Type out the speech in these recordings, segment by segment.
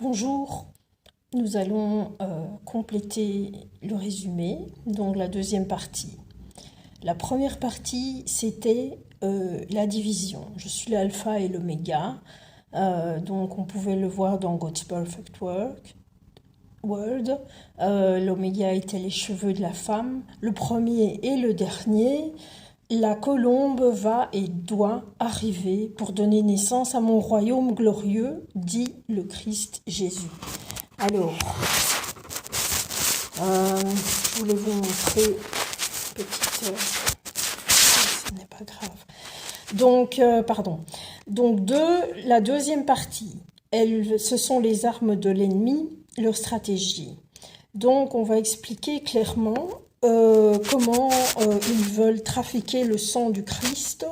Bonjour, nous allons compléter le résumé, donc la deuxième partie. La première partie, c'était la division. Je suis l'alpha et l'oméga, donc on pouvait le voir dans God's Perfect World. L'oméga était les cheveux de la femme, le premier et le dernier. La colombe va et doit arriver pour donner naissance à mon royaume glorieux, dit le Christ Jésus. Alors, je voulais vous montrer petite... ce n'est pas grave. Donc, la deuxième partie, ce sont les armes de l'ennemi, leur stratégie. Donc, on va expliquer clairement comment ils veulent trafiquer le sang du Christ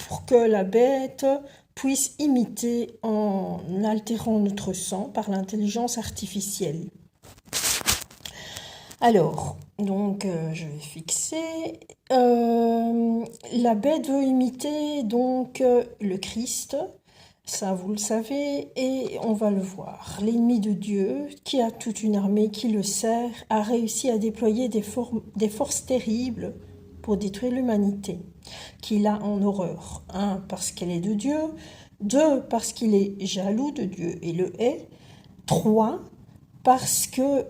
pour que la bête puisse imiter en altérant notre sang par l'intelligence artificielle. Alors, donc je vais fixer. La bête veut imiter donc le Christ. Ça, vous le savez, et on va le voir. L'ennemi de Dieu, qui a toute une armée qui le sert, a réussi à déployer des forces terribles pour détruire l'humanité, qu'il a en horreur. 1, parce qu'elle est de Dieu. 2, parce qu'il est jaloux de Dieu et le hait. 3, parce que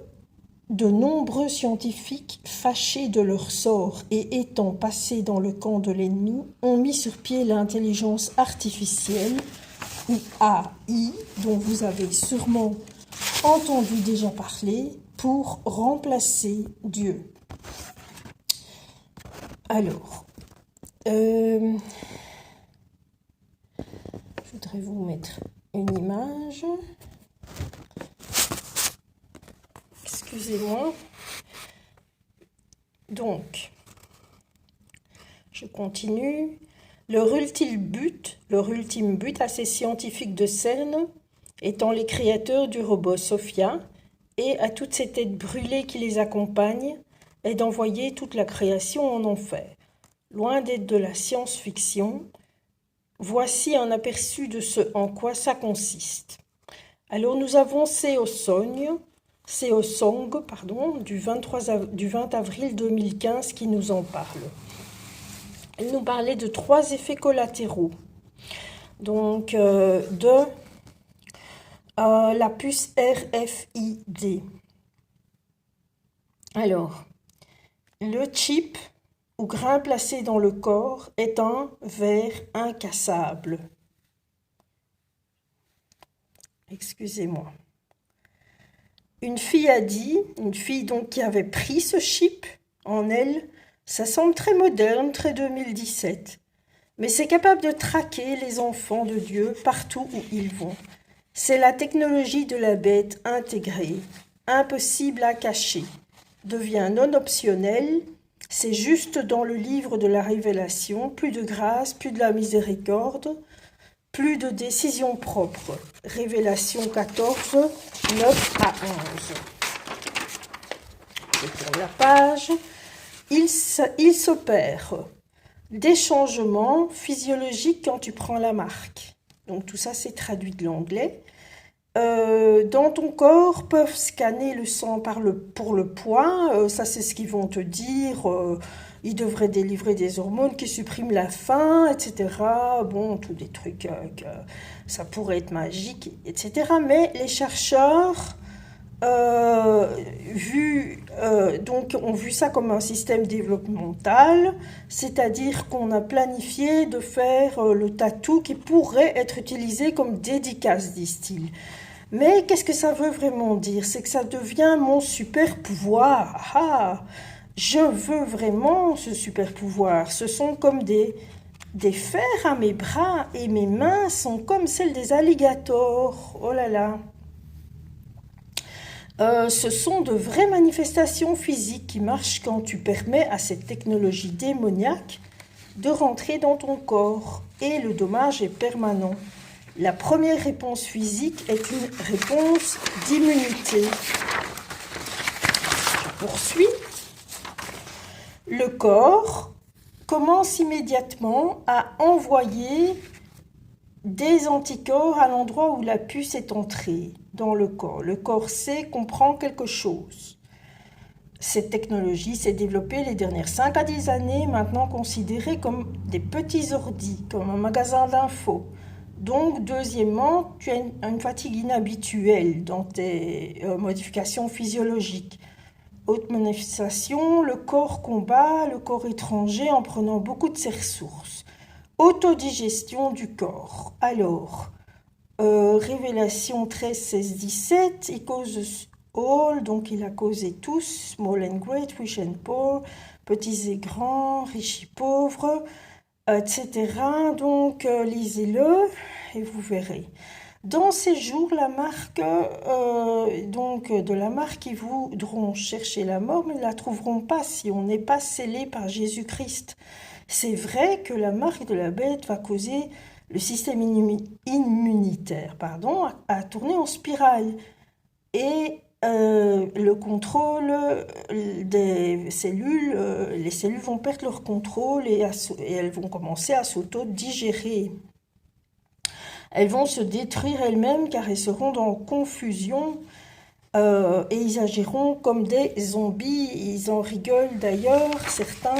de nombreux scientifiques, fâchés de leur sort et étant passés dans le camp de l'ennemi, ont mis sur pied l'intelligence artificielle, ou AI, dont vous avez sûrement entendu déjà parler, pour remplacer Dieu. Alors, je voudrais vous mettre une image. Excusez-moi. Donc, je continue. Leur ultime but à ces scientifiques de CERN, étant les créateurs du robot Sophia, et à toutes ces têtes brûlées qui les accompagnent, est d'envoyer toute la création en enfer. Loin d'être de la science-fiction, voici un aperçu de ce en quoi ça consiste. Alors nous avons Seosong, du 20 avril 2015 qui nous en parle. Elle nous parlait de 3 effets collatéraux. Donc, la puce RFID. Alors, le chip ou grain placé dans le corps est un verre incassable. Excusez-moi. Une fille donc qui avait pris ce chip en elle, ça semble très moderne, très 2017. Mais c'est capable de traquer les enfants de Dieu partout où ils vont. C'est la technologie de la bête intégrée, impossible à cacher, devient non optionnelle. C'est juste dans le livre de la Révélation, plus de grâce, plus de la miséricorde, plus de décision propre. Révélation 14, 9 à 11. Je tourne la page. Il s'opère des changements physiologiques quand tu prends la marque. Donc tout ça, c'est traduit de l'anglais. Dans ton corps, peuvent scanner le sang pour le poids. Ça, c'est ce qu'ils vont te dire. Ils devraient délivrer des hormones qui suppriment la faim, etc. Bon, tous des trucs que ça pourrait être magique, etc. Mais les chercheurs ont vu ça comme un système développemental, c'est-à-dire qu'on a planifié de faire le tatou qui pourrait être utilisé comme dédicace, disent-ils. Mais qu'est-ce que ça veut vraiment dire? C'est que ça devient mon super pouvoir. Ah, je veux vraiment ce super pouvoir. Ce sont comme des fers à mes bras et mes mains sont comme celles des alligators. Oh là là. Ce sont de vraies manifestations physiques qui marchent quand tu permets à cette technologie démoniaque de rentrer dans ton corps. Et le dommage est permanent. La première réponse physique est une réponse d'immunité. Je poursuis. Le corps commence immédiatement à envoyer des anticorps à l'endroit où la puce est entrée dans le corps. Le corps sait, comprend quelque chose. Cette technologie s'est développée les dernières 5 à 10 années, maintenant considérée comme des petits ordis, comme un magasin d'infos. Donc, deuxièmement, tu as une fatigue inhabituelle dans tes modifications physiologiques. Autre manifestation, le corps combat le corps étranger en prenant beaucoup de ses ressources. Autodigestion du corps. Alors, Révélation 13, 16, 17, il cause all, donc il a causé tous, small and great, rich and poor, petits et grands, riches et pauvres, etc. Donc, lisez-le et vous verrez. Dans ces jours, la marque, de la marque, ils voudront chercher la mort, mais ne la trouveront pas si on n'est pas scellé par Jésus-Christ. C'est vrai que la marque de la bête va causer le système immunitaire à tourner en spirale. Et le contrôle des cellules, les cellules vont perdre leur contrôle et elles vont commencer à s'auto-digérer. Elles vont se détruire elles-mêmes car elles seront dans confusion et ils agiront comme des zombies. Ils en rigolent d'ailleurs, certains.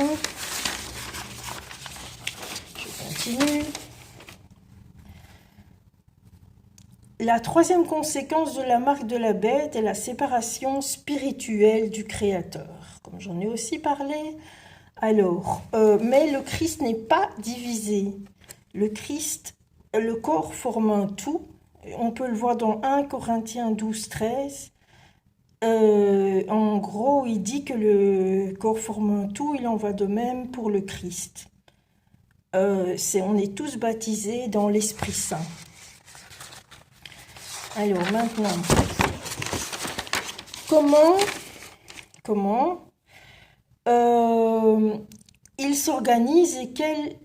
Je continue. La troisième conséquence de la marque de la bête est la séparation spirituelle du Créateur, comme j'en ai aussi parlé. Alors, mais le Christ n'est pas divisé. Le corps forme un tout. On peut le voir dans 1 Corinthiens 12, 13. En gros, il dit que le corps forme un tout. Il en va de même pour le Christ. On est tous baptisés dans l'Esprit Saint. Alors maintenant, comment ils s'organisent et quels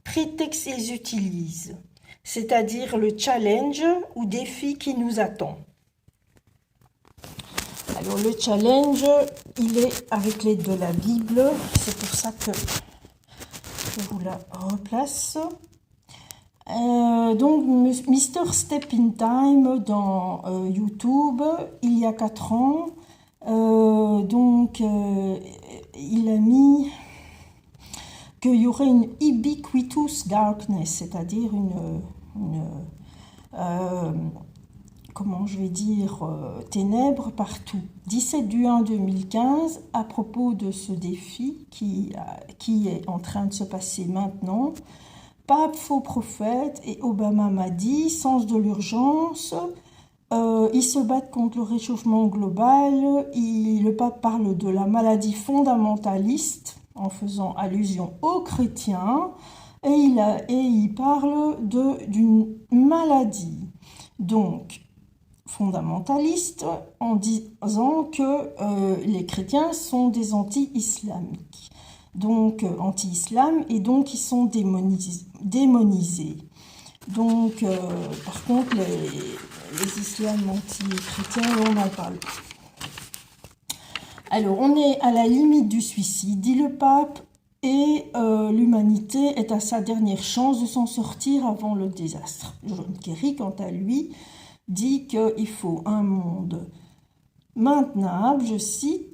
prétextes ils utilisent, c'est-à-dire le challenge ou défi qui nous attend. Alors le challenge, il est avec l'aide de la Bible, c'est pour ça que je vous la replace. Donc Mr. Step in Time dans YouTube, il y a 4 ans, il a mis qu'il y aurait une ubiquitous darkness, c'est-à-dire ténèbres partout. 17/1/2015, à propos de ce défi qui est en train de se passer maintenant. Pape, faux prophète et Obama m'a dit, sens de l'urgence, ils se battent contre le réchauffement global, le pape parle de la maladie fondamentaliste en faisant allusion aux chrétiens et il parle d'une maladie donc fondamentaliste en disant que les chrétiens sont des anti-islamiques. Donc anti-islam, et donc ils sont démonisés. Donc, par contre, les islams anti-chrétiens, on n'en parle pas. Alors, on est à la limite du suicide, dit le pape, et l'humanité est à sa dernière chance de s'en sortir avant le désastre. John Kerry, quant à lui, dit qu'il faut un monde maintenable, je cite,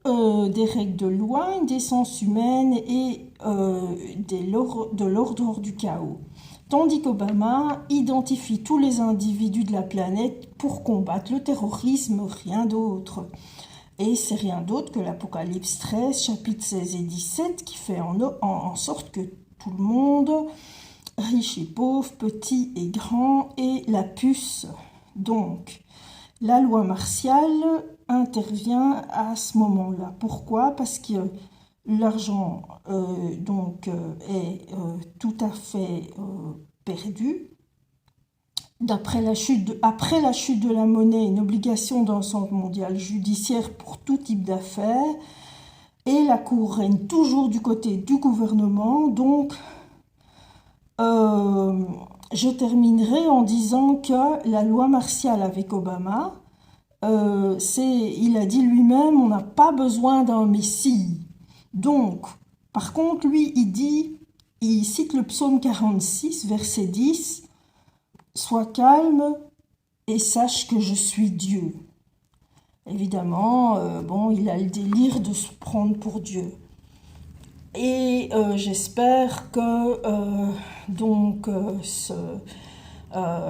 des règles de loi, une décence humaine et de l'ordre du chaos. Tandis qu'Obama identifie tous les individus de la planète pour combattre le terrorisme, rien d'autre. Et c'est rien d'autre que l'Apocalypse 13, chapitres 16 et 17, qui fait en sorte que tout le monde, riche et pauvre, petit et grand, ait la puce. Donc, la loi martiale intervient à ce moment-là. Pourquoi? Parce que l'argent est tout à fait perdu. Après la chute de la monnaie, une obligation d'un centre mondial judiciaire pour tout type d'affaires, et la Cour règne toujours du côté du gouvernement. Donc, je terminerai en disant que la loi martiale avec Obama, il a dit lui-même, on n'a pas besoin d'un messie. Donc, par contre, lui, il cite le psaume 46, verset 10, Sois calme et sache que je suis Dieu. Évidemment, bon, il a le délire de se prendre pour Dieu. Et j'espère que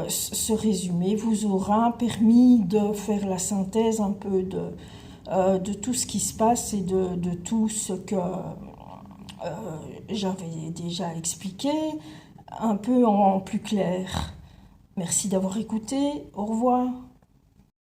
ce résumé vous aura permis de faire la synthèse un peu de tout ce qui se passe et de tout ce que j'avais déjà expliqué, un peu en plus clair. Merci d'avoir écouté. Au revoir.